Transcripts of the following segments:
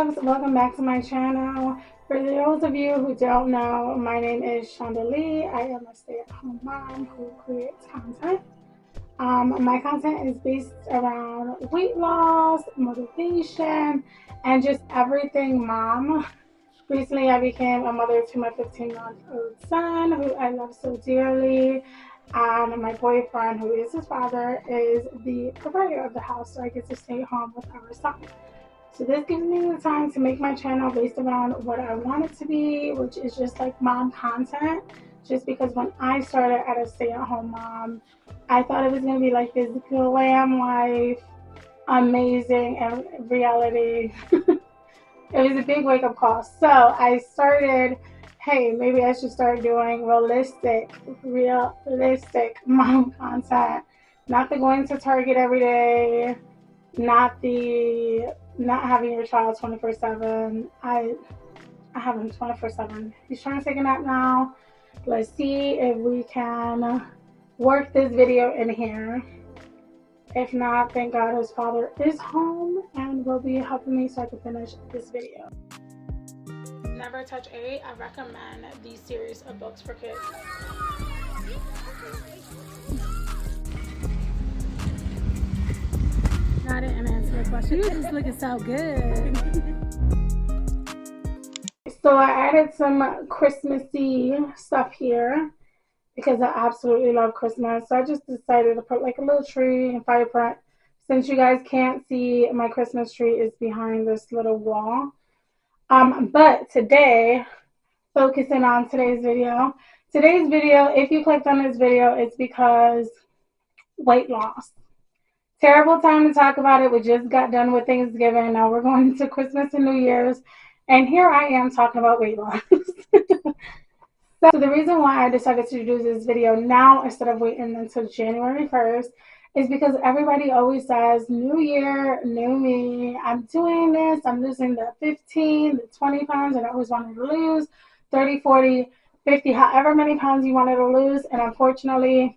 loves, welcome back to my channel. For those of you who don't know, my name is Shandalee. I am a stay-at-home mom who creates content. My content is based around weight loss, motivation, and just everything mom. Recently, I became a mother to my 15-month-old son, who I love so dearly. And my boyfriend, who is his father, is the provider of the house, so I get to stay home with our son. So this gives me the time to make my channel based around what I want it to be, which is just like mom content. Just because when I started as a stay-at-home mom, I thought it was going to be like this glam life, amazing, and reality. It was a big wake-up call. So I started, hey, maybe I should start doing realistic mom content. Not the going to Target every day, not having your child 24/7. I have him 24/7. He's trying to take a nap now. Let's see if we can work this video in here. If not, thank God his father is home and will be helping me so I can finish this video. Never Touch 8. I recommend these series of books for kids. I didn't answer the question. You just looking so good. So I added some Christmassy stuff here because I absolutely love Christmas. So I just decided to put like a little tree and fire print. Since you guys can't see, my Christmas tree is behind this little wall. But today, focusing on today's video, if you clicked on this video, it's because weight loss. Terrible time to talk about it. We just got done with Thanksgiving. Now we're going into Christmas and New Year's. And here I am talking about weight loss. So the reason why I decided to do this video now instead of waiting until January 1st is because everybody always says, new year, new me. I'm doing this. I'm losing the 15, the 20 pounds that I always wanted to lose, 30, 40, 50, however many pounds you wanted to lose. And unfortunately,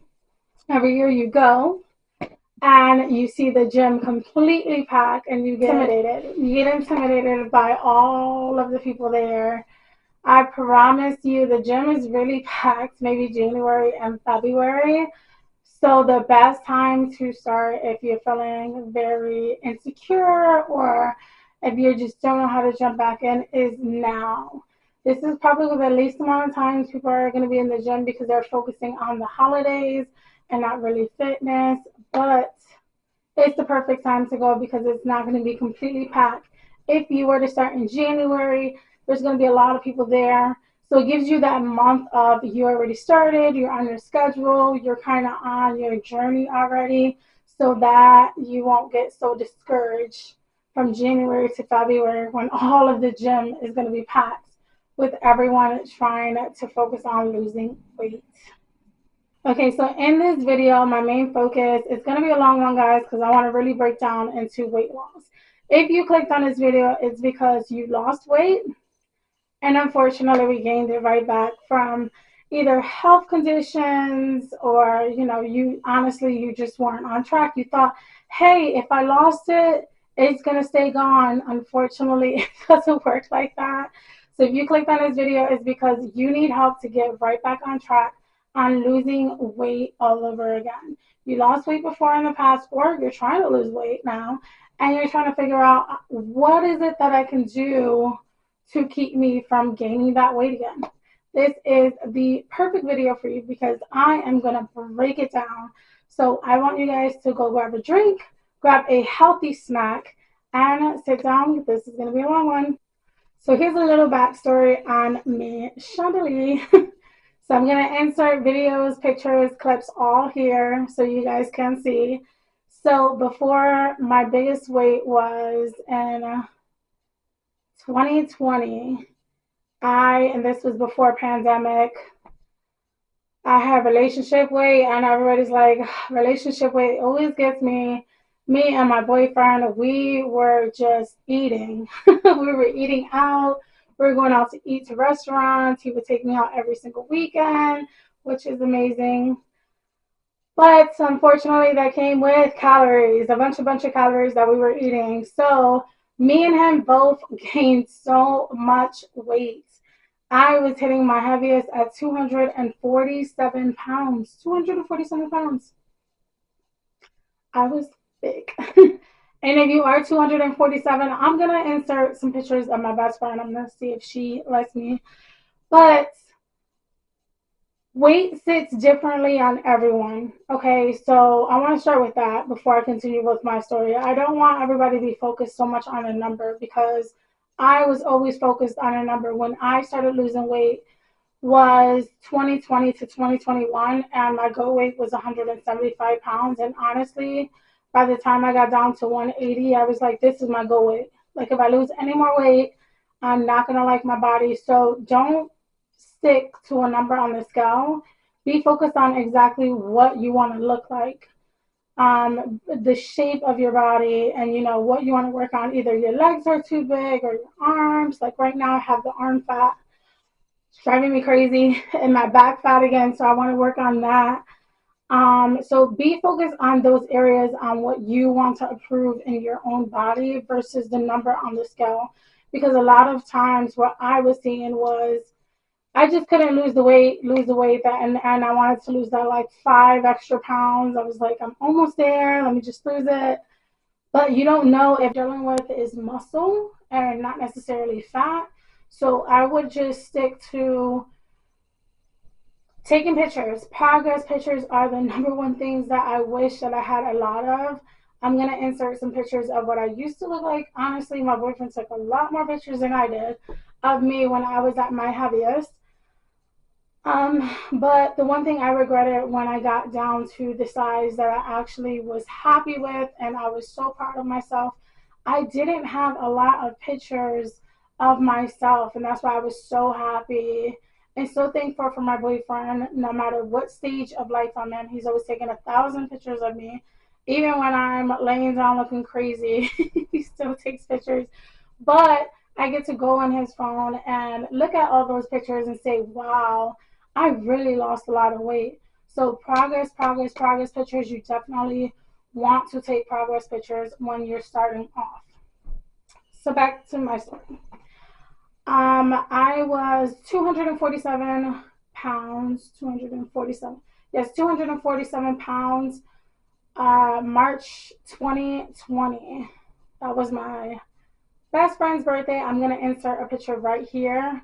every year you go and you see the gym completely packed and you get intimidated. You get intimidated by all of the people there. I promise you the gym is really packed, maybe January and February. So the best time to start if you're feeling very insecure or if you just don't know how to jump back in is now. This is probably the least amount of times people are going to be in the gym because they're focusing on the holidays and not really fitness. But it's the perfect time to go because it's not going to be completely packed. If you were to start in January, there's going to be a lot of people there. So it gives you that month of you already started, you're on your schedule, you're kind of on your journey already, so that you won't get so discouraged from January to February when all of the gym is going to be packed with everyone trying to focus on losing weight. Okay, so in this video, my main focus is going to be a long one, guys, because I want to really break down into weight loss. If you clicked on this video, it's because you lost weight. And unfortunately, we gained it right back from either health conditions or, you just weren't on track. You thought, hey, if I lost it, it's going to stay gone. Unfortunately, it doesn't work like that. So if you clicked on this video, it's because you need help to get right back on track on losing weight all over again. You lost weight before in the past, or you're trying to lose weight now, and you're trying to figure out what is it that I can do to keep me from gaining that weight again. This is the perfect video for you because I am going to break it down. So I want you guys to go grab a drink, grab a healthy snack, and sit down. This is going to be a long one. So here's a little backstory on me, Shandalee. So I'm going to insert videos, pictures, clips all here so you guys can see. So before, my biggest weight was in 2020, and this was before pandemic, I had relationship weight, and everybody's like, relationship weight always gets me. Me and my boyfriend, we were just eating. We were eating out. We were going out to eat to restaurants. He would take me out every single weekend, which is amazing. But unfortunately, that came with calories, a bunch of calories that we were eating. So Me and him both gained so much weight. I was hitting my heaviest at 247 pounds. 247 pounds. I was big. And if you are 247, I'm going to insert some pictures of my best friend. I'm going to see if she lets me. But weight sits differently on everyone. Okay, so I want to start with that before I continue with my story. I don't want everybody to be focused so much on a number because I was always focused on a number. When I started losing weight was 2020 to 2021, and my goal weight was 175 pounds. And honestly, by the time I got down to 180, I was like, this is my goal weight. Like, if I lose any more weight, I'm not going to like my body. So don't stick to a number on the scale. Be focused on exactly what you want to look like, the shape of your body, and what you want to work on. Either your legs are too big or your arms. Like right now, I have the arm fat. It's driving me crazy, and my back fat again. So I want to work on that. So be focused on those areas on what you want to improve in your own body versus the number on the scale. Because a lot of times what I was seeing was I just couldn't lose the weight that, and I wanted to lose that like 5 extra pounds. I was like, I'm almost there. Let me just lose it. But you don't know if dealing with is muscle and not necessarily fat. So I would just stick to taking pictures. Progress pictures are the number one things that I wish that I had a lot of. I'm going to insert some pictures of what I used to look like. Honestly, my boyfriend took a lot more pictures than I did of me when I was at my heaviest. But the one thing I regretted when I got down to the size that I actually was happy with and I was so proud of myself, I didn't have a lot of pictures of myself, and that's why I was so happy and so thankful for my boyfriend. No matter what stage of life I'm in, he's always taking 1,000 pictures of me. Even when I'm laying down looking crazy, he still takes pictures. But I get to go on his phone and look at all those pictures and say, wow, I really lost a lot of weight. So progress pictures. You definitely want to take progress pictures when you're starting off. So back to my story. I was 247 pounds, 247. Yes, 247 pounds. March 2020. That was my best friend's birthday. I'm gonna insert a picture right here.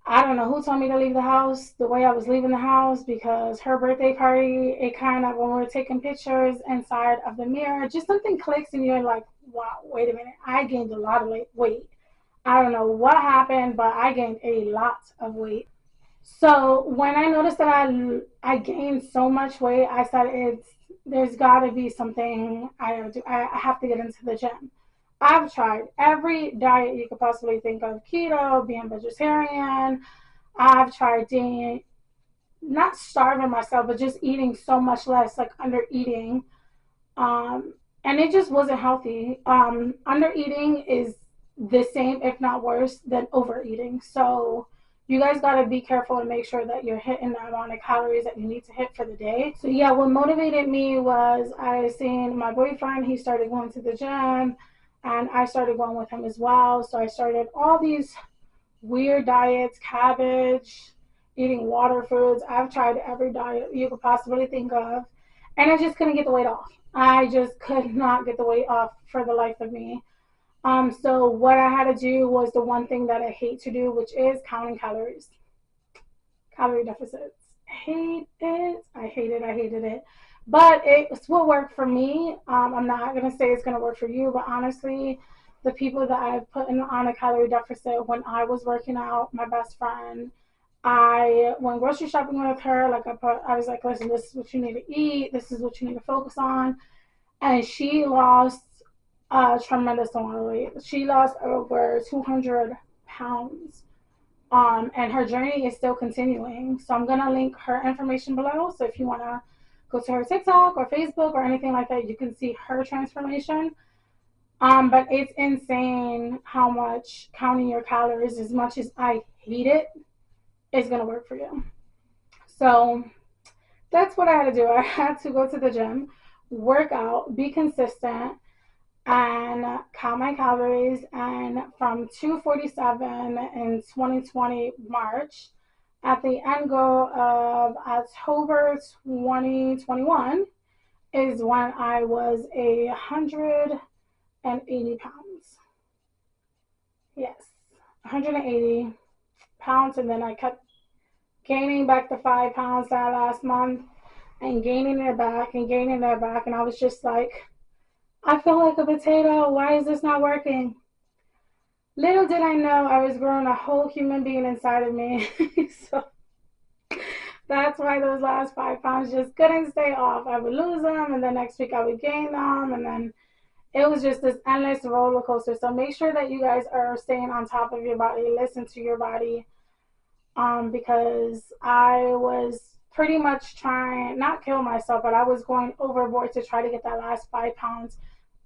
I don't know who told me to leave the house the way I was leaving the house, because her birthday party, it kind of, when we were taking pictures inside of the mirror, just something clicks and you're like, wow, wait a minute, I gained a lot of weight. I don't know what happened, but I gained a lot of weight. So when I noticed that I gained so much weight, I said there's got to be something I have to do. I have to get into the gym. I've tried every diet you could possibly think of: keto, being vegetarian. I've tried being, not starving myself, but just eating so much less, like under eating. Um, and it just wasn't healthy. Under eating is the same, if not worse, than overeating. So you guys got to be careful and make sure that you're hitting the amount of calories that you need to hit for the day. So yeah, what motivated me was I seen my boyfriend, he started going to the gym, and I started going with him as well. So I started all these weird diets: cabbage, eating water foods. I've tried every diet you could possibly think of, and I just couldn't get the weight off. I just could not get the weight off for the life of me. So what I had to do was the one thing that I hate to do, which is counting calories, calorie deficits. Hate it. I hate it. I hated it. But it's what worked for me. I'm not gonna say it's gonna work for you, but honestly, the people that I've put on a calorie deficit when I was working out, my best friend, I went grocery shopping with her. Like I was like, listen, this is what you need to eat. This is what you need to focus on. And she lost a tremendous amount of weight. She lost over 200 pounds. And her journey is still continuing. So I'm gonna link her information below. So if you wanna go to her TikTok or Facebook or anything like that, you can see her transformation. But it's insane how much counting your calories, as much as I hate it, is gonna work for you. So that's what I had to do. I had to go to the gym, work out, be consistent, and count my calories. And from 247 in 2020 March, at the end goal of October 2021 is when I was 180 pounds. Yes, 180 pounds, and then I kept gaining back the 5 pounds that last month and gaining it back and gaining it back. And I was just like, I feel like a potato. Why is this not working? Little did I know I was growing a whole human being inside of me. So that's why those last 5 pounds just couldn't stay off. I would lose them, and then next week I would gain them, and then it was just this endless roller coaster. So make sure that you guys are staying on top of your body, listen to your body, because I was pretty much trying, not kill myself, but I was going overboard to try to get that last 5 pounds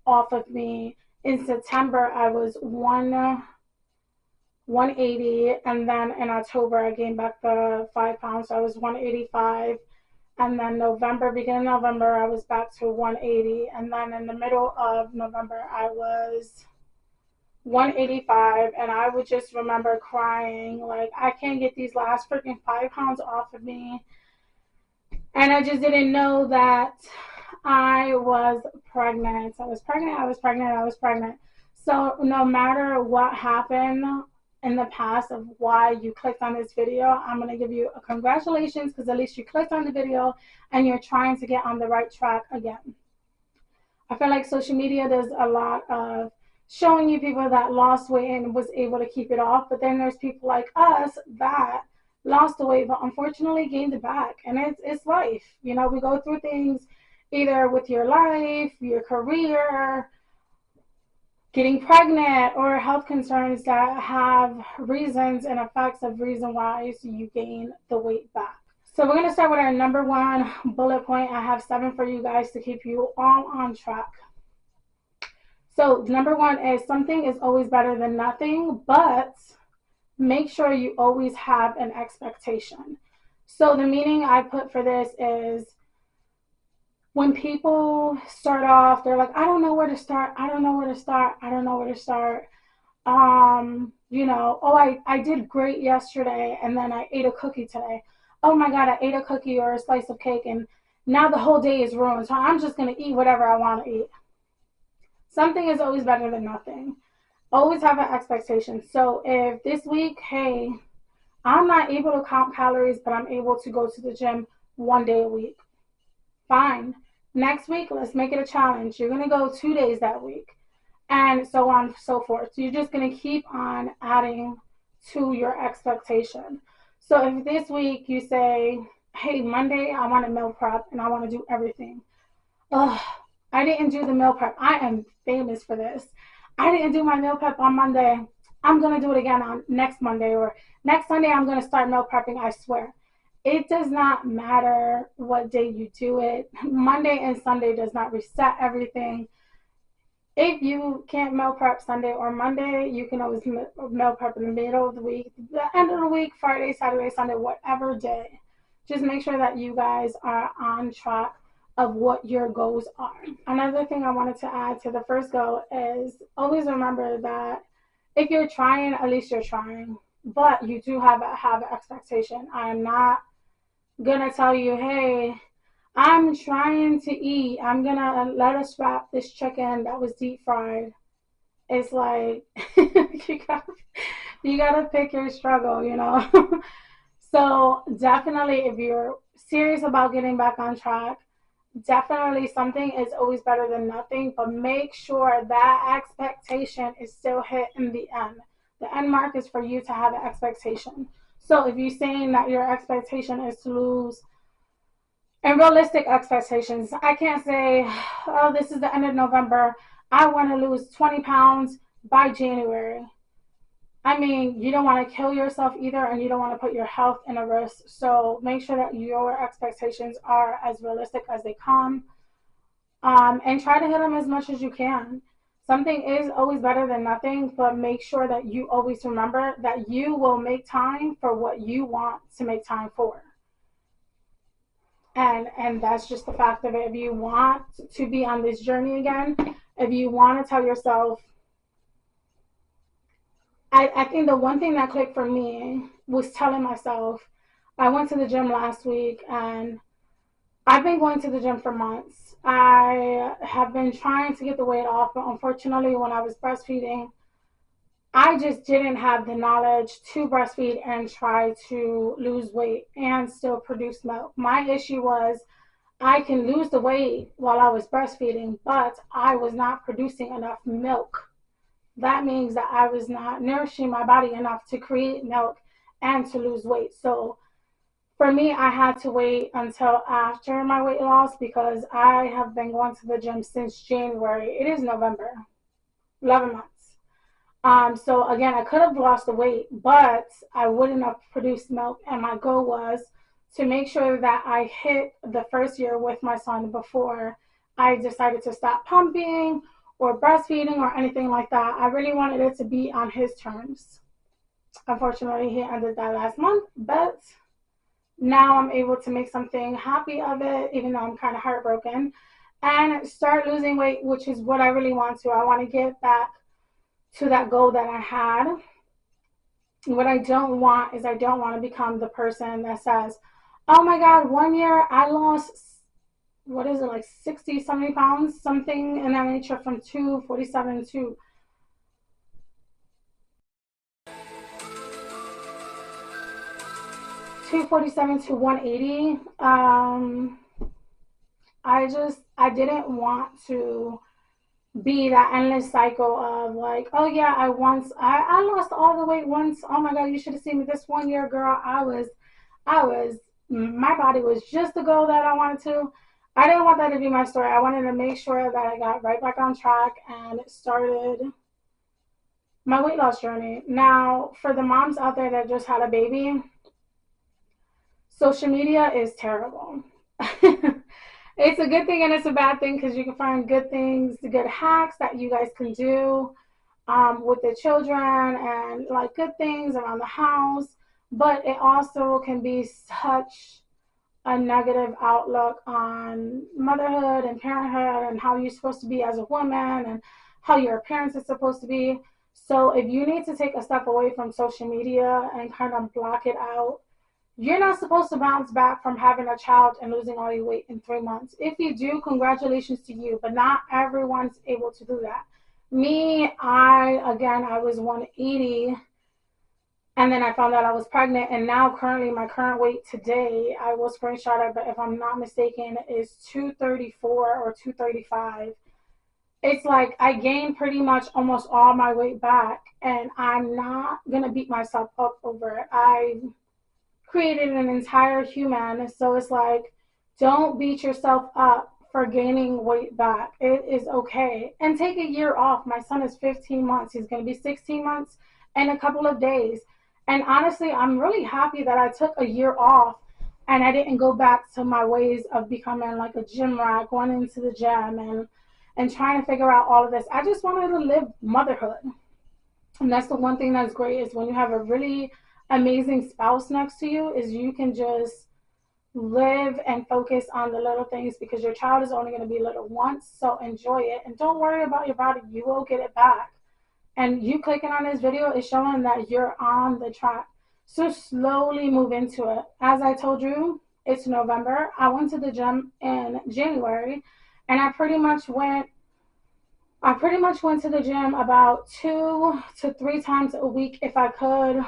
off of me. In September, I was 180, and then in October, I gained back the 5 pounds, so I was 185. And then beginning of November, I was back to 180, and then in the middle of November, I was 185, and I would just remember crying, like, I can't get these last freaking 5 pounds off of me. And I just didn't know that I was pregnant. I was pregnant. So no matter what happened in the past of why you clicked on this video, I'm going to give you a congratulations, because at least you clicked on the video and you're trying to get on the right track again. I feel like social media does a lot of showing you people that lost weight and was able to keep it off, but then there's people like us that lost the weight but unfortunately gained it back. And it's life. You know, we go through things either with your life, your career, getting pregnant, or health concerns that have reasons and effects of reason why you gain the weight back. So we're going to start with our number one bullet point. I have 7 for you guys to keep you all on track. So number 1 is something is always better than nothing, but make sure you always have an expectation. So the meaning I put for this is when people start off, they're like, I don't know where to start. You know, oh, I did great yesterday, and then I ate a cookie today. Oh my God, I ate a cookie or a slice of cake, and now the whole day is ruined. So I'm just going to eat whatever I want to eat. Something is always better than nothing. Always have an expectation. So if this week, hey, I'm not able to count calories, but I'm able to go to the gym 1 day a week, fine. Next week, let's make it a challenge. You're going to go 2 days that week, and so on and so forth. So you're just going to keep on adding to your expectation. So if this week you say, hey, Monday, I want to meal prep and I want to do everything. Ugh, I didn't do the meal prep. I am famous for this. I didn't do my meal prep on Monday. I'm going to do it again on next Monday, or next Sunday I'm going to start meal prepping, I swear. It does not matter what day you do it. Monday and Sunday does not reset everything. If you can't meal prep Sunday or Monday, you can always meal prep in the middle of the week, the end of the week, Friday, Saturday, Sunday, whatever day. Just make sure that you guys are on track of what your goals are. Another thing I wanted to add to the first goal is always remember that if you're trying, at least you're trying. But you do have an expectation. I am not gonna tell you, hey, I'm trying to eat. I'm gonna let us wrap this chicken that was deep fried. It's like you gotta pick your struggle, you know. So definitely, if you're serious about getting back on track, definitely something is always better than nothing. But make sure that expectation is still hit in the end. The end mark is for you to have an expectation. So if you're saying that your expectation is to lose, and realistic expectations, I can't say, oh, this is the end of November, I want to lose 20 pounds by January. I mean, you don't want to kill yourself either, and you don't want to put your health in a risk. So make sure that your expectations are as realistic as they come, and try to hit them as much as you can. Something is always better than nothing, but make sure that you always remember that you will make time for what you want to make time for. And that's just the fact of it. If you want to be on this journey again, if you want to tell yourself, I think the one thing that clicked for me was telling myself, I went to the gym last week and I've been going to the gym for months. I have been trying to get the weight off, but unfortunately, when I was breastfeeding, I just didn't have the knowledge to breastfeed and try to lose weight and still produce milk. My issue was I can lose the weight while I was breastfeeding, but I was not producing enough milk. That means that I was not nourishing my body enough to create milk and to lose weight. So for me, I had to wait until after my weight loss because I have been going to the gym since January. It is November, 11 months. So again, I could have lost the weight, but I wouldn't have produced milk. And my goal was to make sure that I hit the first year with my son before I decided to stop pumping or breastfeeding or anything like that. I really wanted it to be on his terms. Unfortunately, he ended that last month, but now I'm able to make something happy of it, even though I'm kind of heartbroken, and start losing weight, which is what I really want to. I want to get back to that goal that I had. What I don't want is I don't want to become the person that says, oh my God, 1 year I lost, what is it, like 60, 70 pounds, something in that nature, from 247 to 247 to 180. I didn't want to be that endless cycle of like, oh yeah, I lost all the weight once. Oh my God, you should have seen me this 1 year, girl. I was my body was just the goal that I wanted to. I didn't want that to be my story. I wanted to make sure that I got right back on track and started my weight loss journey. Now, for the moms out there that just had a baby, social media is terrible. It's a good thing and it's a bad thing because you can find good things, good hacks that you guys can do with the children and like good things around the house. But it also can be such a negative outlook on motherhood and parenthood and how you're supposed to be as a woman and how your appearance is supposed to be. So if you need to take a step away from social media and kind of block it out, you're not supposed to bounce back from having a child and losing all your weight in 3 months. If you do, congratulations to you, but not everyone's able to do that. Me, I was 180 and then I found out I was pregnant, and now currently my current weight today, I will screenshot it, but if I'm not mistaken, is 234 or 235. It's like I gained pretty much almost all my weight back, and I'm not going to beat myself up over it. I created an entire human. So it's like, don't beat yourself up for gaining weight back. It is okay. And take a year off. My son is 15 months. He's going to be 16 months in a couple of days. And honestly, I'm really happy that I took a year off and I didn't go back to my ways of becoming like a gym rat, going into the gym and trying to figure out all of this. I just wanted to live motherhood. And that's the one thing that's great is when you have a really amazing spouse next to you is you can just live and focus on the little things because your child is only going to be little once. So enjoy it and don't worry about your body. You will get it back. And you clicking on this video is showing that you're on the track. So slowly move into it. As I told you, it's November. I went to the gym in January and I pretty much went to the gym about 2 to 3 times a week if I could,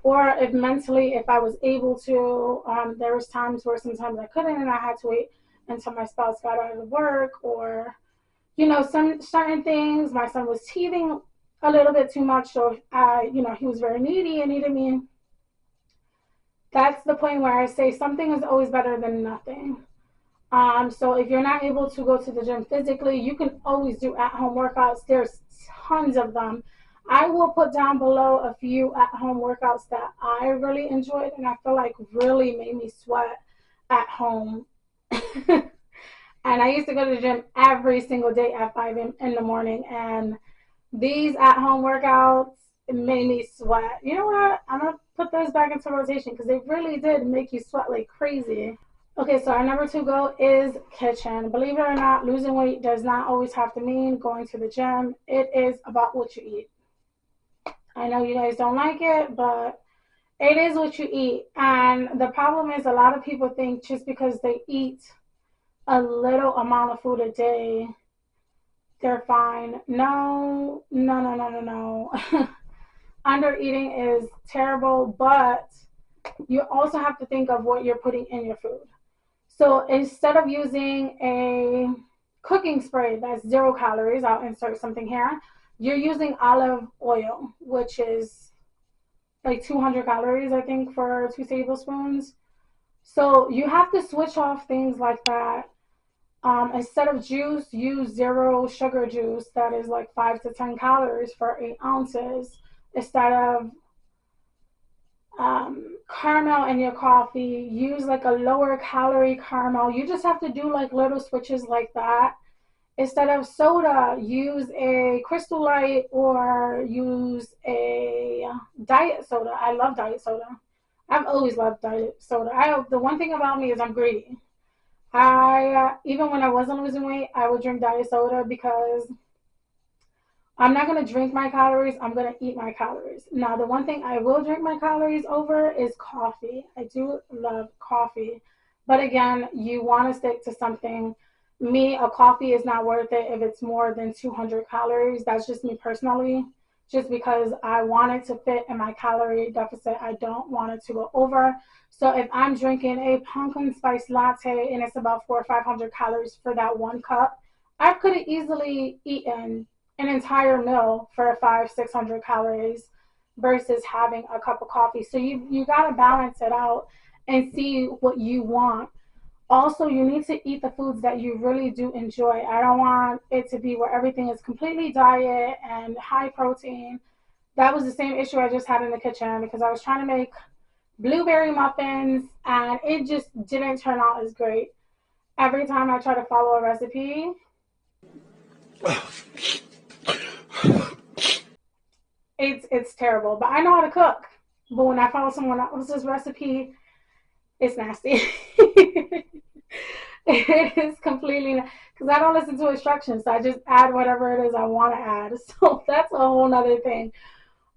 or if mentally, if I was able to. There was times where sometimes I couldn't and I had to wait until my spouse got out of work, or, some certain things. My son was teething a little bit too much, so he was very needy and needed me. That's the point where I say something is always better than nothing. So if you're not able to go to the gym physically, you can always do at-home workouts. There's tons of them. I will put down below a few at-home workouts that I really enjoyed and I feel like really made me sweat at home. And I used to go to the gym every single day at 5 in the morning, and these at-home workouts made me sweat. You know what? I'm going to put those back into rotation because they really did make you sweat like crazy. Okay, so our number 2 goal is kitchen. Believe it or not, losing weight does not always have to mean going to the gym. It is about what you eat. I know you guys don't like it, but it is what you eat. And the problem is, a lot of people think just because they eat a little amount of food a day, they're fine. No, no, no, no, no, no. Under eating is terrible, but you also have to think of what you're putting in your food. So instead of using a cooking spray that's 0 calories, I'll insert something here, you're using olive oil, which is like 200 calories, I think, for 2 tablespoons. So you have to switch off things like that. Instead of juice, use zero sugar juice that is like 5 to 10 calories for 8 ounces. Instead of caramel in your coffee, use like a lower calorie caramel. You just have to do like little switches like that. Instead of soda, use a Crystal Light or use a diet soda. I love diet soda. I've always loved diet soda. The one thing about me is I'm greedy. I even when I wasn't losing weight, I would drink diet soda because I'm not going to drink my calories. I'm going to eat my calories. Now, the one thing I will drink my calories over is coffee. I do love coffee. But again, you want to stick to something. Me, a coffee is not worth it if it's more than 200 calories. That's just me personally. Just because I want it to fit in my calorie deficit, I don't want it to go over. So if I'm drinking a pumpkin spice latte and it's about 400 or 500 calories for that one cup, I could have easily eaten an entire meal for 500 600 calories versus having a cup of coffee. So you got to balance it out and see what you want. Also, you need to eat the foods that you really do enjoy. I don't want it to be where everything is completely diet and high protein. That was the same issue I just had in the kitchen because I was trying to make blueberry muffins and it just didn't turn out as great. Every time I try to follow a recipe, it's terrible. But I know how to cook. But when I follow someone else's recipe, it's nasty. It is completely because I don't listen to instructions. So I just add whatever it is I want to add. So that's a whole nother thing.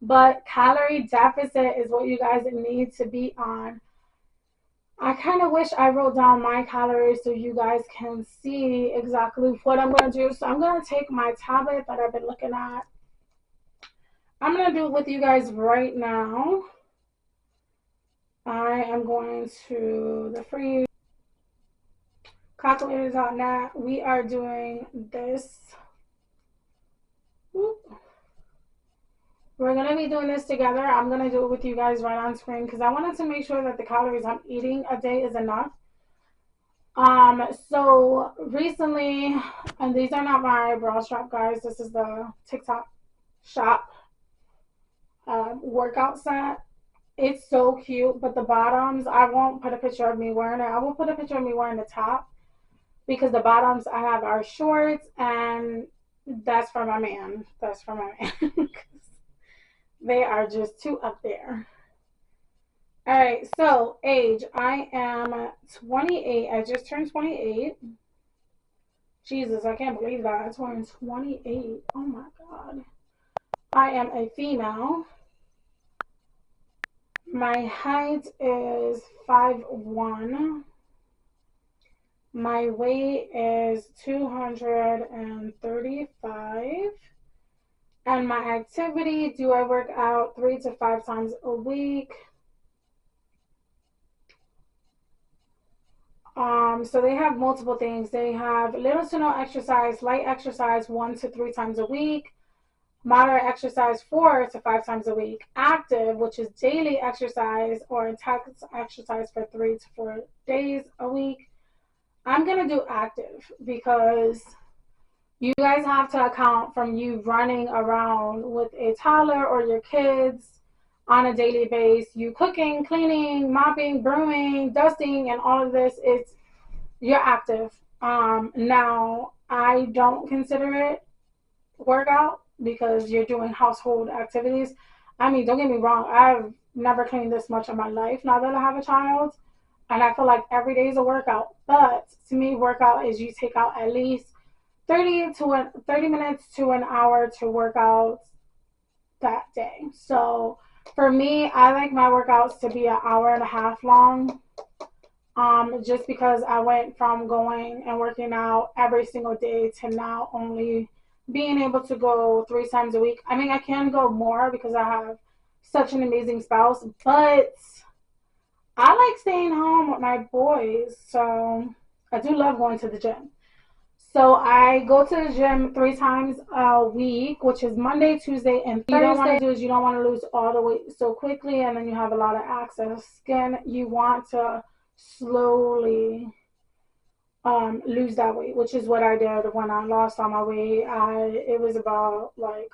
But calorie deficit is what you guys need to be on. I kind of wish I wrote down my calories so you guys can see exactly what I'm going to do. So I'm going to take my tablet that I've been looking at. I'm going to do it with you guys right now. I am going to the free calculators.net. We are doing this. We're going to be doing this together. I'm going to do it with you guys right on screen because I wanted to make sure that the calories I'm eating a day is enough. So recently, and these are not my bra strap, guys. This is the TikTok shop workout set. It's so cute, but the bottoms, I won't put a picture of me wearing it. I will put a picture of me wearing the top because the bottoms I have are shorts, and that's for my man. That's for my man. They are just too up there. All right, so age. I am 28. I just turned 28. Jesus, I can't believe that. I turned 28. Oh my God. I am a female. My height is 5'1". My weight is 235. And my activity, do I work out 3 to 5 times a week? So they have multiple things. They have little to no exercise, light exercise 1 to 3 times a week, moderate exercise 4 to 5 times a week, active, which is daily exercise or intense exercise for 3 to 4 days a week. I'm going to do active because you guys have to account from you running around with a toddler or your kids on a daily basis. You cooking, cleaning, mopping, brewing, dusting, and all of this. You're active. Now, I don't consider it workout because you're doing household activities. I mean, don't get me wrong. I've never cleaned this much in my life now that I have a child. And I feel like every day is a workout. But to me, workout is you take out at least 30 minutes to an hour to work out that day. So for me, I like my workouts to be an hour and a half long. Just because I went from going and working out every single day to now only being able to go 3 times a week. I mean, I can go more because I have such an amazing spouse, but I like staying home with my boys. So I do love going to the gym. So I go to the gym 3 times a week, which is Monday, Tuesday, and Thursday. What you don't want to do is you don't want to lose all the weight so quickly, and then you have a lot of excess skin. You want to slowly lose that weight, which is what I did when I lost all my weight. It was about like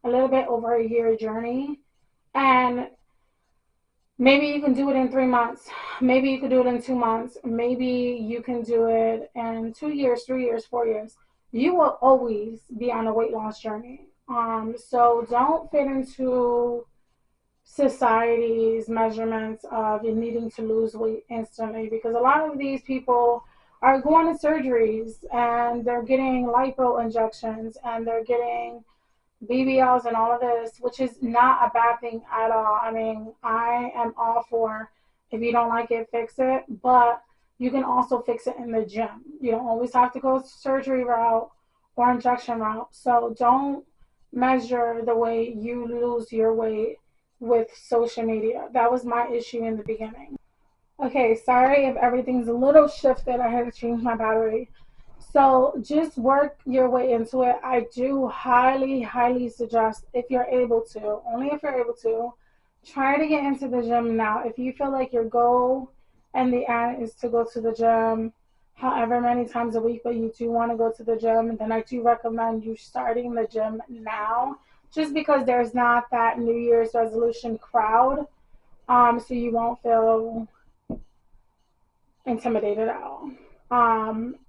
a little bit over a year journey, and maybe you can do it in 3 months. Maybe you could do it in 2 months. Maybe you can do it in 2 years, 3 years, 4 years. You will always be on a weight loss journey. So don't fit into society's measurements of you needing to lose weight instantly, because a lot of these people are going to surgeries and they're getting lipo injections and they're getting BBLs and all of this, which is not a bad thing at all. I mean, I am all for if you don't like it, fix it, but you can also fix it in the gym. You don't always have to go surgery route or injection route. So don't measure the way you lose your weight with social media. That was my issue in the beginning. Okay, sorry if everything's a little shifted. I had to change my battery. So just work your way into it. I do highly, highly suggest, if you're able to, only if you're able to, try to get into the gym now. If you feel like your goal and the end is to go to the gym however many times a week, but you do want to go to the gym, then I do recommend you starting the gym now, just because there's not that New Year's resolution crowd. So you won't feel intimidated at all.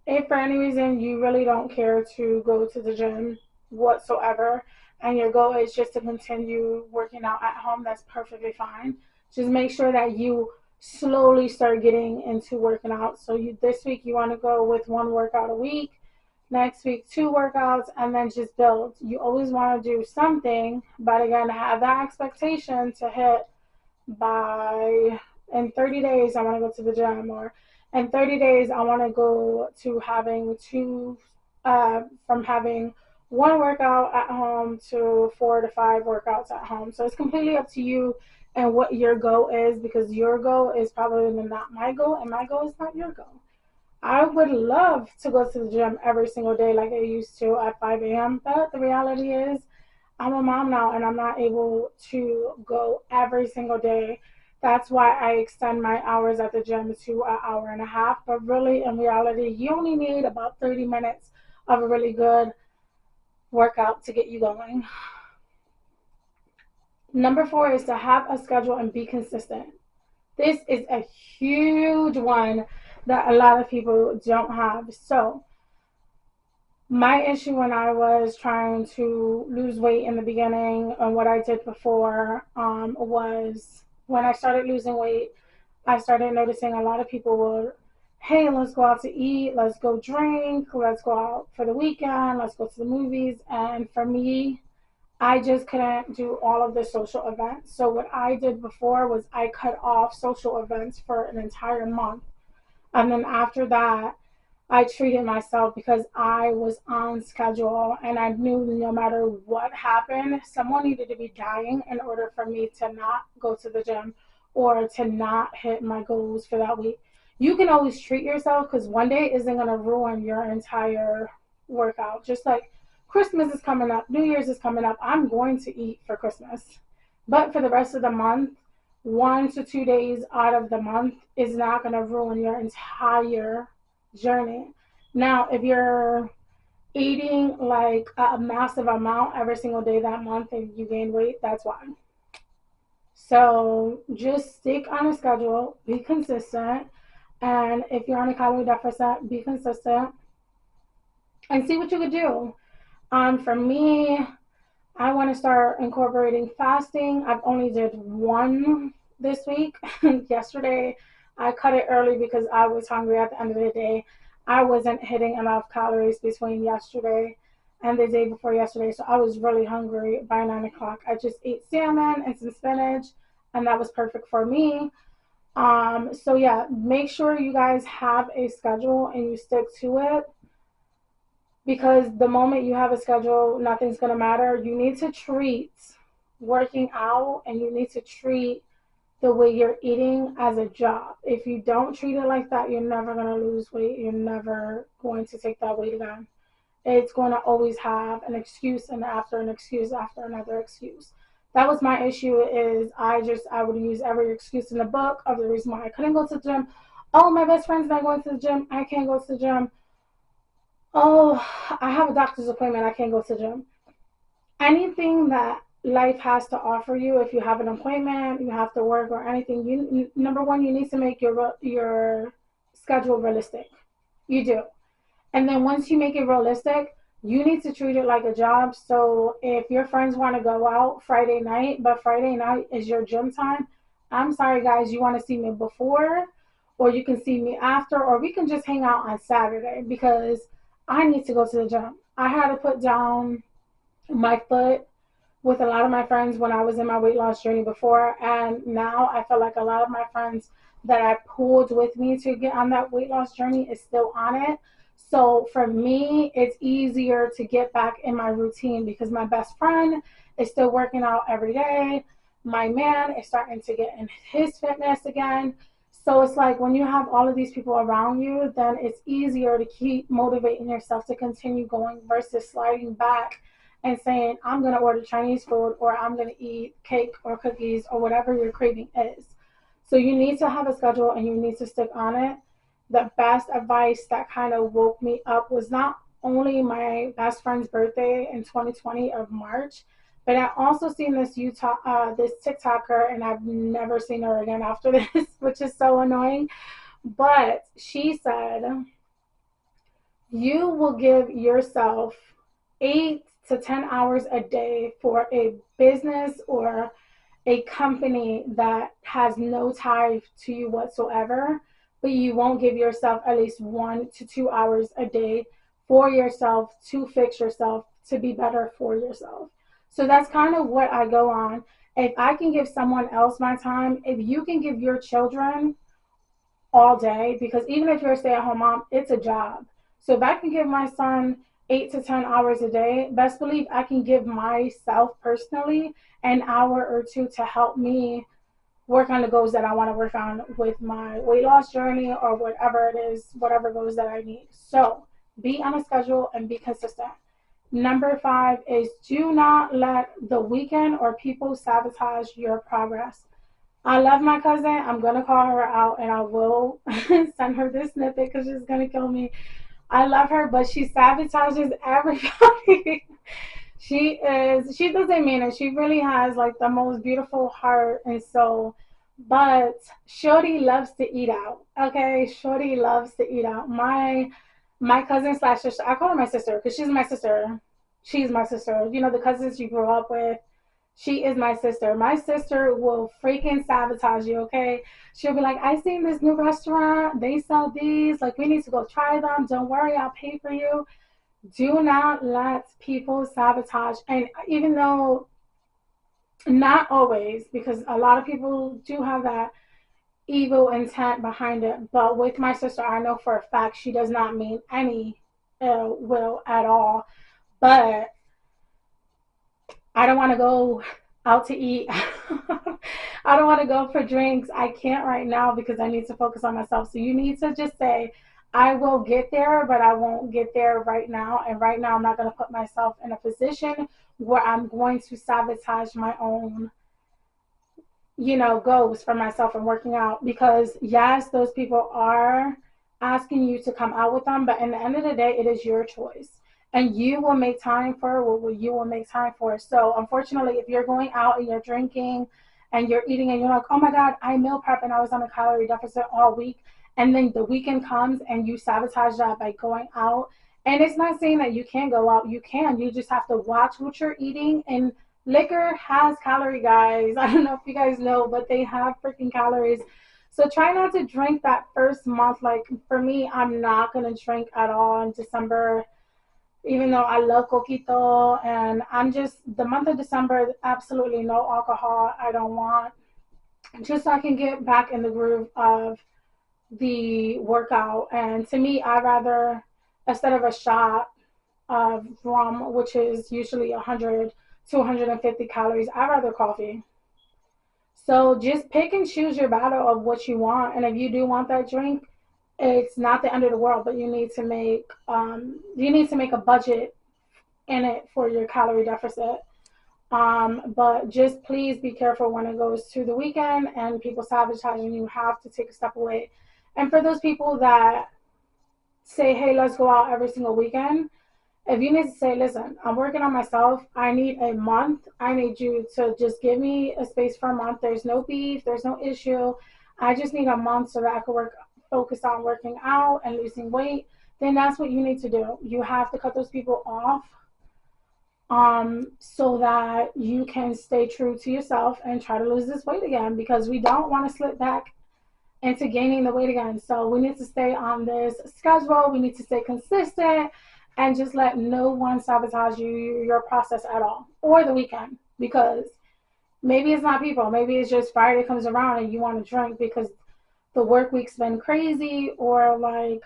If for any reason you really don't care to go to the gym whatsoever, and your goal is just to continue working out at home, that's perfectly fine. Just make sure that you slowly start getting into working out. So this week you want to go with one workout a week, next week 2 workouts, and then just build. You always want to do something, but again, have that expectation to hit by in 30 days I want to go to the gym, or in 30 days I want to go to having from having 1 workout at home to 4 to 5 workouts at home. So it's completely up to you and what your goal is, because your goal is probably not my goal and my goal is not your goal. I would love to go to the gym every single day like I used to at 5 a.m., but the reality is I'm a mom now and I'm not able to go every single day. That's why I extend my hours at the gym to an hour and a half. But really, in reality, you only need about 30 minutes of a really good workout to get you going. Number 4 is to have a schedule and be consistent. This is a huge one that a lot of people don't have. So my issue when I was trying to lose weight in the beginning and what I did before was when I started losing weight, I started noticing a lot of people would, hey, let's go out to eat, let's go drink, let's go out for the weekend, let's go to the movies. And for me, I just couldn't do all of the social events. So what I did before was I cut off social events for an entire month. And then after that, I treated myself because I was on schedule and I knew no matter what happened, someone needed to be dying in order for me to not go to the gym or to not hit my goals for that week. You can always treat yourself because one day isn't going to ruin your entire workout. Just like Christmas is coming up, New Year's is coming up, I'm going to eat for Christmas. But for the rest of the month, 1 to 2 days out of the month is not going to ruin your entire journey. Now, if you're eating like a massive amount every single day that month and you gain weight, that's why. So just stick on a schedule, be consistent, and if you're on a calorie deficit, be consistent and see what you could do. For me, I want to start incorporating fasting. I've only did one this week. Yesterday, I cut it early because I was hungry at the end of the day. I wasn't hitting enough calories between yesterday and the day before yesterday, so I was really hungry by 9 o'clock. I just ate salmon and some spinach, and that was perfect for me. So yeah, make sure you guys have a schedule and you stick to it, because the moment you have a schedule, nothing's going to matter. You need to treat working out and you need to treat the way you're eating as a job. If you don't treat it like that, you're never going to lose weight. You're never going to take that weight again. It's going to always have an excuse and after an excuse after another excuse. That was my issue. Is I would use every excuse in the book of the reason why I couldn't go to the gym. Oh, my best friend's not going to the gym. I can't go to the gym. Oh, I have a doctor's appointment. I can't go to the gym. Anything that life has to offer you, if you have an appointment, you have to work or anything, number one, you need to make your schedule realistic. You do. And then once you make it realistic, you need to treat it like a job. So if your friends want to go out Friday night, but Friday night is your gym time, I'm sorry, guys, you want to see me before, or you can see me after, or we can just hang out on Saturday, because I need to go to the gym. I had to put down my foot with a lot of my friends when I was in my weight loss journey before, and now I feel like a lot of my friends that I pulled with me to get on that weight loss journey is still on it. So for me, it's easier to get back in my routine because my best friend is still working out every day. My man is starting to get in his fitness again. So it's like when you have all of these people around you, then it's easier to keep motivating yourself to continue going versus sliding back and saying, I'm going to order Chinese food, or I'm going to eat cake or cookies or whatever your craving is. So you need to have a schedule and you need to stick on it. The best advice that kind of woke me up was not only my best friend's birthday in 2020 of March, but I also seen this this TikToker, and I've never seen her again after this, which is so annoying. But she said, you will give yourself 8 to 10 hours a day for a business or a company that has no tie to you whatsoever, but you won't give yourself at least 1 to 2 hours a day for yourself to fix yourself, to be better for yourself. So that's kind of what I go on. If I can give someone else my time, if you can give your children all day, because even if you're a stay-at-home mom, it's a job. So if I can give my son 8 to 10 hours a day, best believe I can give myself personally an hour or two to help me work on the goals that I want to work on with my weight loss journey or whatever it is, whatever goals that I need. So be on a schedule and be consistent. Number 5 is do not let the weekend or people sabotage your progress. I love my cousin. I'm going to call her out and I will send her this snippet because she's going to kill me. I love her, but she sabotages everybody. She doesn't mean it. She really has like the most beautiful heart and soul. But Shorty loves to eat out. Okay, Shorty loves to eat out. My cousin slash sister, I call her my sister because she's my sister. She's my sister. You know, the cousins you grew up with. She is my sister. My sister will freaking sabotage you, okay? She'll be like, I seen this new restaurant. They sell these. Like, we need to go try them. Don't worry, I'll pay for you. Do not let people sabotage. And even though not always, because a lot of people do have that evil intent behind it, but with my sister, I know for a fact she does not mean any ill will at all. But I don't want to go out to eat. I don't want to go for drinks. I can't right now because I need to focus on myself. So you need to just say, I will get there, but I won't get there right now. And right now, I'm not going to put myself in a position where I'm going to sabotage my own, goals for myself and working out. Because yes, those people are asking you to come out with them, but in the end of the day, it is your choice. And you will make time for what you will make time for. So unfortunately, if you're going out and you're drinking and you're eating and you're like, oh my God, I meal prep and I was on a calorie deficit all week. And then the weekend comes and you sabotage that by going out. And it's not saying that you can't go out. You can. You just have to watch what you're eating and Liquor has calorie, guys. I don't know if you guys know, but they have freaking calories. So try not to drink that first month. Like for me, I'm not gonna drink at all in December, even though I love coquito, and I'm just the month of December, absolutely no alcohol. I don't want, just so I can get back in the groove of the workout. And to me, I rather, instead of a shot of rum, which is usually 100 to 150 calories, I rather coffee. So just pick and choose your battle of what you want. And if you do want that drink, it's not the end of the world, but you need to make a budget in it for your calorie deficit. But just please be careful when it goes to the weekend and people sabotaging. You have to take a step away. And for those people that say, hey, let's go out every single weekend, if you need to say, listen, I'm working on myself, I need a month, I need you to just give me a space for a month. There's no beef, there's no issue. I just need a month so that I can focus on working out and losing weight. Then that's what you need to do. You have to cut those people off, so that you can stay true to yourself and try to lose this weight again, because we don't want to slip back into gaining the weight again. So we need to stay on this schedule. We need to stay consistent and just let no one sabotage your process at all, or the weekend, because maybe it's not people. Maybe it's just Friday comes around and you want to drink because the work week's been crazy, or like,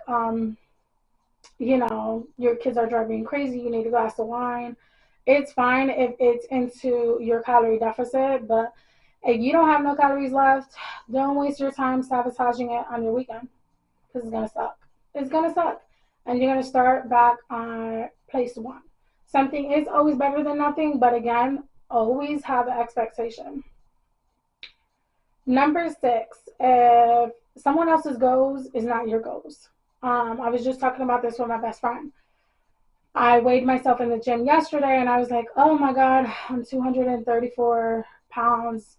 your kids are driving you crazy. You need a glass of wine. It's fine if it's into your calorie deficit, but if you don't have no calories left, don't waste your time sabotaging it on your weekend, because it's gonna suck. It's gonna suck, and you're gonna start back on place one. Something is always better than nothing, but again, always have an expectation. Number 6, if someone else's goals is not your goals. I was just talking about this with my best friend. I weighed myself in the gym yesterday and I was like, oh my God, I'm 234 pounds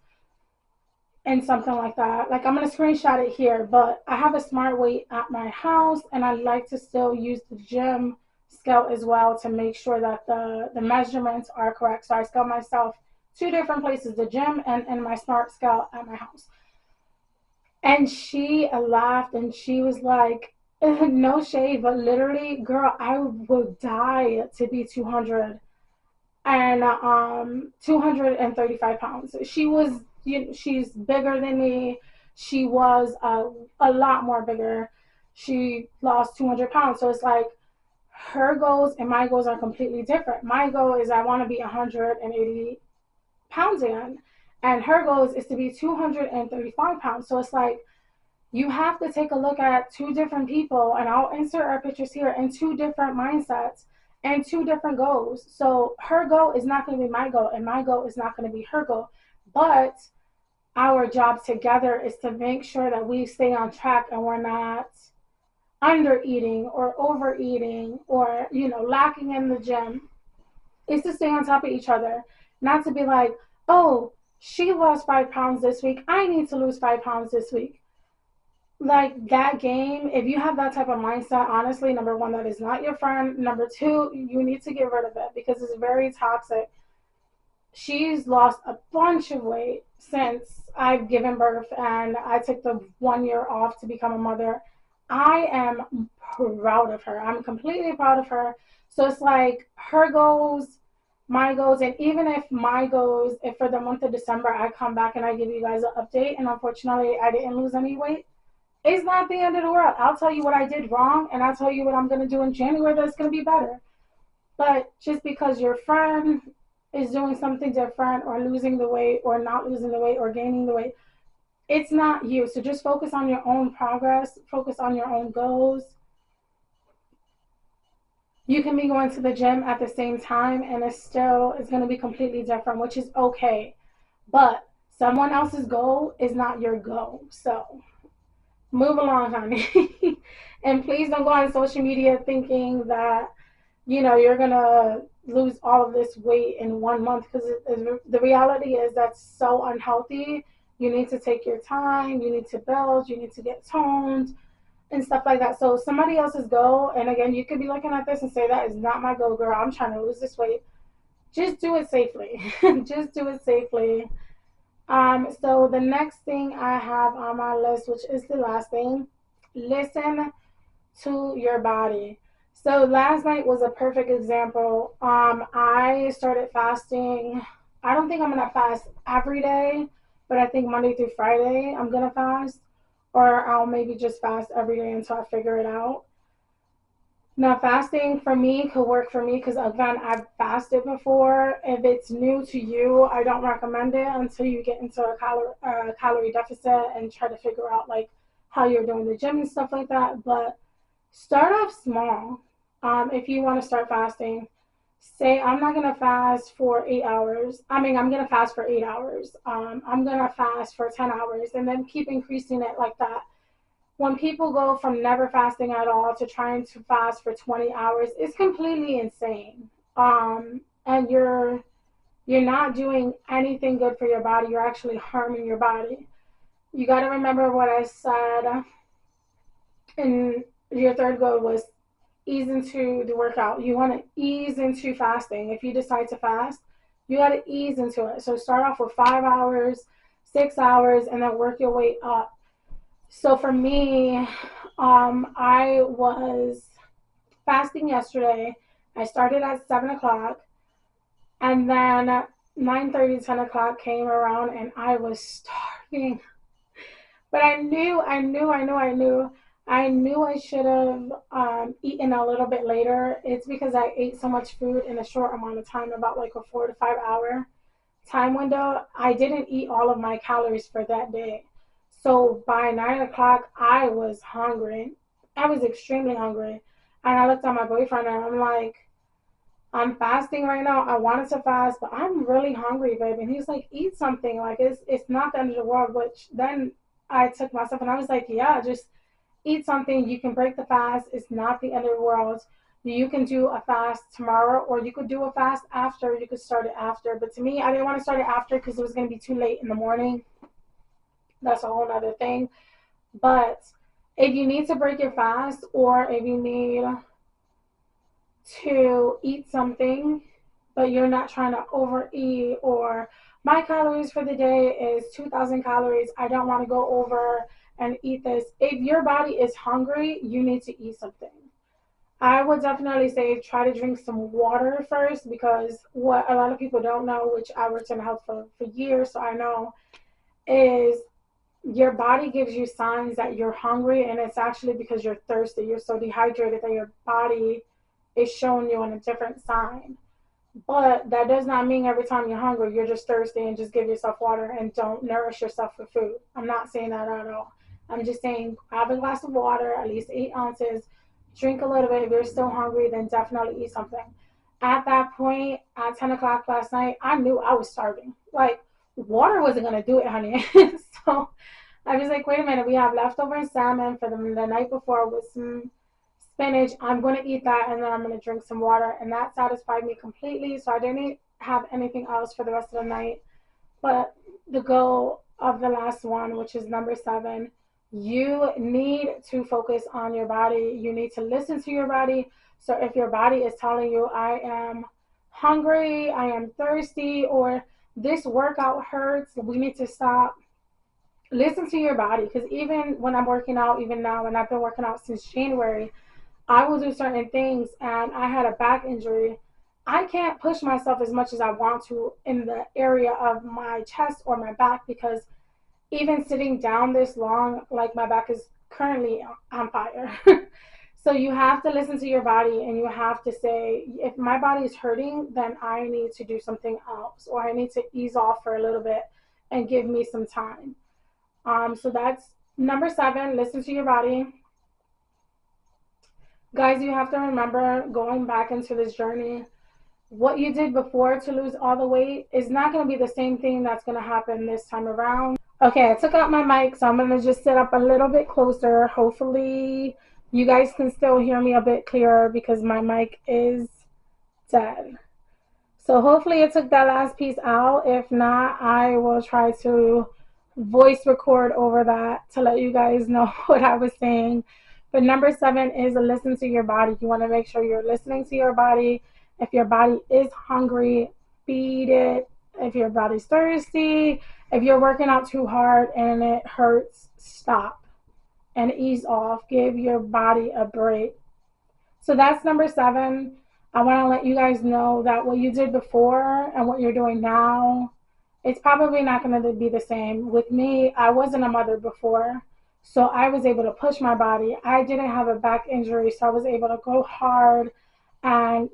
and something like that. Like, I'm going to screenshot it here, but I have a smart weight at my house and I like to still use the gym scale as well to make sure that the measurements are correct. So I scale myself two different places, the gym and my smart scale at my house. And she laughed and she was like, no shade, but literally, girl, I would die to be 200 and 235 pounds. She's bigger than me. She was a lot more bigger. She lost 200 pounds. So it's like her goals and my goals are completely different. My goal is I want to be 180 pounds again. And her goals is to be 235 pounds. So it's like, you have to take a look at two different people, and I'll insert our pictures here, and two different mindsets and two different goals. So her goal is not going to be my goal, and my goal is not going to be her goal. But our job together is to make sure that we stay on track and we're not under eating or overeating or, lacking in the gym. Is to stay on top of each other, not to be like, oh, she lost 5 pounds this week, I need to lose 5 pounds this week. Like, that game, if you have that type of mindset, honestly, number one, that is not your friend. Number two, you need to get rid of it because it's very toxic. She's lost a bunch of weight since I've given birth and I took the 1 year off to become a mother. I am proud of her. I'm completely proud of her. So it's like her goals, my goals, and even if my goals, if for the month of December I come back and I give you guys an update and unfortunately I didn't lose any weight, it's not the end of the world. I'll tell you what I did wrong and I'll tell you what I'm going to do in January that's going to be better. But just because your friend is doing something different or losing the weight or not losing the weight or gaining the weight, it's not you. So just focus on your own progress, focus on your own goals. You can be going to the gym at the same time and it's going to be completely different, which is okay. But someone else's goal is not your goal. So move along, honey. And please don't go on social media thinking that, you're going to lose all of this weight in 1 month, because the reality is that's so unhealthy. You need to take your time. You need to build. You need to get toned and stuff like that. So somebody else's goal, and again, you could be looking at this and say, that is not my goal, girl. I'm trying to lose this weight. just do it safely. Just do it safely. So the next thing I have on my list, which is the last thing, listen to your body. So last night was a perfect example. I started fasting. I don't think I'm gonna fast every day, but I think Monday through Friday I'm gonna fast, or I'll maybe just fast every day until I figure it out. Now, fasting for me could work for me because, again, I've fasted before. If it's new to you, I don't recommend it until you get into a calorie deficit and try to figure out like how you're doing the gym and stuff like that. But start off small. If you want to start fasting, say I'm not gonna fast for 8 hours. I'm gonna fast for 8 hours. I'm gonna fast for 10 hours, and then keep increasing it like that. When people go from never fasting at all to trying to fast for 20 hours, it's completely insane. And you're not doing anything good for your body. You're actually harming your body. You got to remember what I said in your third goal was ease into the workout. You want to ease into fasting. If you decide to fast, you got to ease into it. So start off with 5 hours, 6 hours, and then work your way up. So for me, I was fasting yesterday. I started at 7 o'clock, and then 9:30, 10 o'clock came around, and I was starving. But I knew I should have eaten a little bit later. It's because I ate so much food in a short amount of time, about like a 4 to 5 hour time window. I didn't eat all of my calories for that day. So by 9 o'clock, I was hungry. I was extremely hungry. And I looked at my boyfriend and I'm like, I'm fasting right now. I wanted to fast, but I'm really hungry, babe. And he's like, eat something. Like it's not the end of the world. Which then I took myself and I was like, yeah, just eat something. You can break the fast. It's not the end of the world. You can do a fast tomorrow, or you could do a fast after. You could start it after. But to me, I didn't want to start it after because it was going to be too late in the morning. That's a whole other thing. But if you need to break your fast, or if you need to eat something, but you're not trying to overeat, or my calories for the day is 2,000 calories, I don't want to go over and eat this. If your body is hungry, you need to eat something. I would definitely say try to drink some water first, because what a lot of people don't know, which I worked in health for years, so I know, is your body gives you signs that you're hungry, and it's actually because you're thirsty. You're so dehydrated that your body is showing you on a different sign. But that does not mean every time you're hungry, you're just thirsty and just give yourself water and don't nourish yourself with food. I'm not saying that at all. I'm just saying have a glass of water, at least 8 ounces, drink a little bit. If you're still hungry, then definitely eat something. At that point, at 10 o'clock last night, I knew I was starving. Like, water wasn't going to do it, honey. So I was like, wait a minute, we have leftover salmon for the night before with some spinach. I'm going to eat that, and then I'm going to drink some water. And that satisfied me completely. So I didn't have anything else for the rest of the night. But the goal of the last one, which is number 7, you need to focus on your body. You need to listen to your body. So if your body is telling you, I am hungry, I am thirsty, or this workout hurts, we need to stop. Listen to your body, because even when I'm working out, even now, and I've been working out since January, I will do certain things, and I had a back injury. I can't push myself as much as I want to in the area of my chest or my back, because even sitting down this long, like my back is currently on fire. So you have to listen to your body, and you have to say, if my body is hurting, then I need to do something else, or I need to ease off for a little bit and give me some time. So that's number 7, listen to your body. Guys, you have to remember, going back into this journey, what you did before to lose all the weight is not going to be the same thing that's going to happen this time around. Okay, I took out my mic, so I'm going to just sit up a little bit closer. Hopefully you guys can still hear me a bit clearer, because my mic is dead. So hopefully it took that last piece out. If not, I will try to voice record over that to let you guys know what I was saying. But number 7 is listen to your body. You want to make sure you're listening to your body. If your body is hungry, beat it. If your body's thirsty, if you're working out too hard and it hurts, stop and ease off. Give your body a break. So that's number 7. I want to let you guys know that what you did before and what you're doing now, it's probably not going to be the same. With me, I wasn't a mother before, so I was able to push my body. I didn't have a back injury, so I was able to go hard and,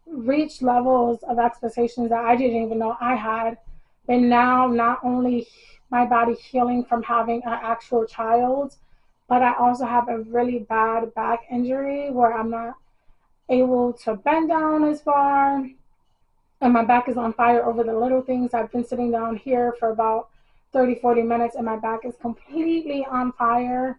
reach levels of expectations that I didn't even know I had. And now, not only my body healing from having an actual child, but I also have a really bad back injury where I'm not able to bend down as far, and my back is on fire over the little things. I've been sitting down here for about 30-40 minutes and my back is completely on fire.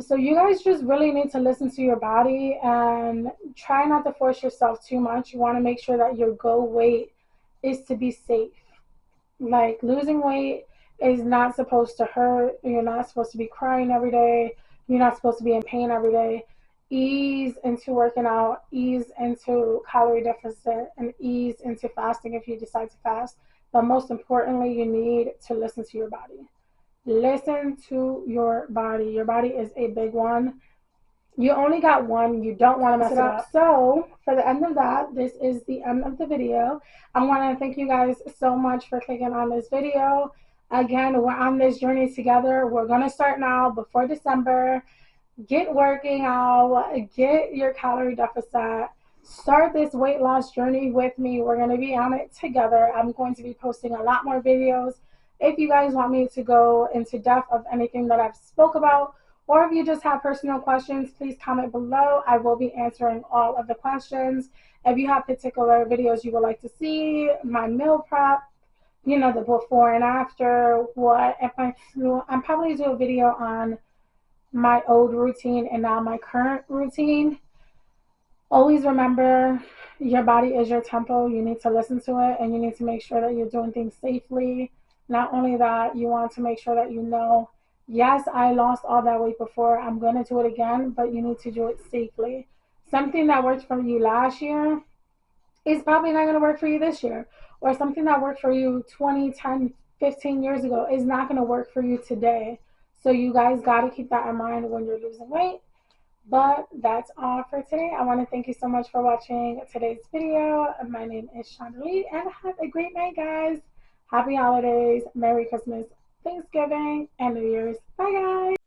So you guys just really need to listen to your body and try not to force yourself too much. You want to make sure that your goal weight is to be safe. Like, losing weight is not supposed to hurt. You're not supposed to be crying every day. You're not supposed to be in pain every day. Ease into working out, ease into calorie deficit, and ease into fasting if you decide to fast. But most importantly, you need to listen to your body. Listen to your body. Your body is a big one. You only got one. You don't want to mess it up. So for the end of that, this is the end of the video. I want to thank you guys so much for clicking on this video. Again, we're on this journey together. We're going to start now before December. Get working out. Get your calorie deficit. Start this weight loss journey with me. We're going to be on it together. I'm going to be posting a lot more videos. If you guys want me to go into depth of anything that I've spoke about, or if you just have personal questions, please comment below. I will be answering all of the questions. If you have particular videos you would like to see, my meal prep, the before and after, I'm probably do a video on my old routine and now my current routine. Always remember, your body is your temple. You need to listen to it and you need to make sure that you're doing things safely. Not only that, you want to make sure that yes, I lost all that weight before. I'm going to do it again, but you need to do it safely. Something that worked for you last year is probably not going to work for you this year. Or something that worked for you 20, 10, 15 years ago is not going to work for you today. So you guys got to keep that in mind when you're losing weight. But that's all for today. I want to thank you so much for watching today's video. My name is Shandalee, and have a great night, guys. Happy holidays, Merry Christmas, Thanksgiving, and New Year's. Bye, guys.